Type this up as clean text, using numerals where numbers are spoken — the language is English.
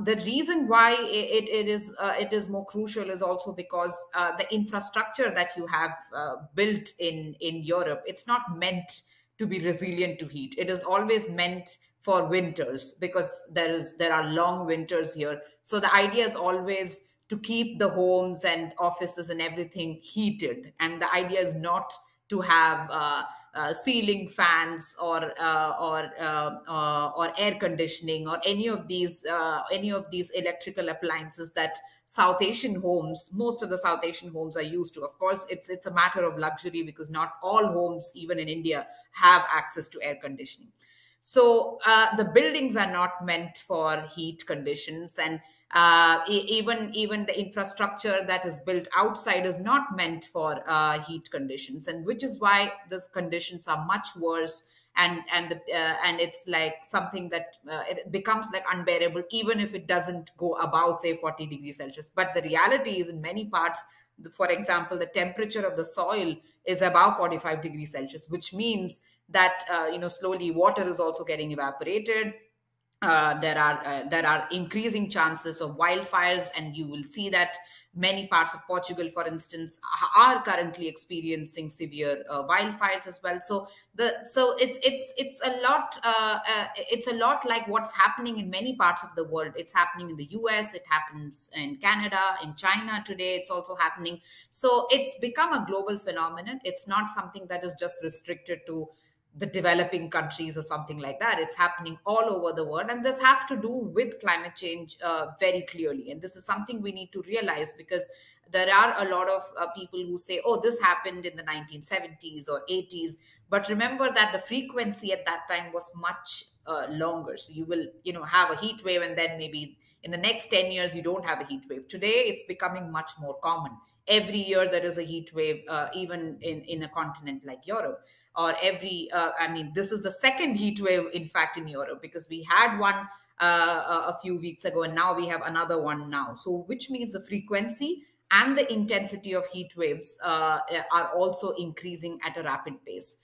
The reason why it is more crucial is also because the infrastructure that you have built in Europe, it's not meant to be resilient to heat. It is always meant for winters, because there are long winters here. So the idea is always to keep the homes and offices and everything heated, and the idea is not to have ceiling fans or air conditioning or any of these electrical appliances that most of the South Asian homes are used to. Of course, it's a matter of luxury, because not all homes, even in India, have access to air conditioning. So the buildings are not meant for heat conditions, and even the infrastructure that is built outside is not meant for heat conditions, and which is why these conditions are much worse. And it's like something that it becomes like unbearable, even if it doesn't go above, say, 40 degrees Celsius. But the reality is, in many parts, for example, the temperature of the soil is above 45 degrees Celsius, which means that slowly water is also getting evaporated. There are increasing chances of wildfires, and you will see that many parts of Portugal, for instance, are currently experiencing severe wildfires as well. So it's a lot. It's a lot like what's happening in many parts of the world. It's happening in the US. It happens in Canada, in China today. It's also happening. So it's become a global phenomenon. It's not something that is just restricted to the developing countries or something like that. It's happening all over the world. And this has to do with climate change very clearly. And this is something we need to realize, because there are a lot of people who say, oh, this happened in the 1970s or 80s. But remember that the frequency at that time was much longer. So you will, have a heat wave, and then maybe in the next 10 years, you don't have a heat wave. Today, it's becoming much more common. Every year there is a heat wave, even in a continent like Europe. Or this is the second heat wave, in fact, in Europe, because we had one a few weeks ago, and now we have another one now. So, which means the frequency and the intensity of heat waves are also increasing at a rapid pace.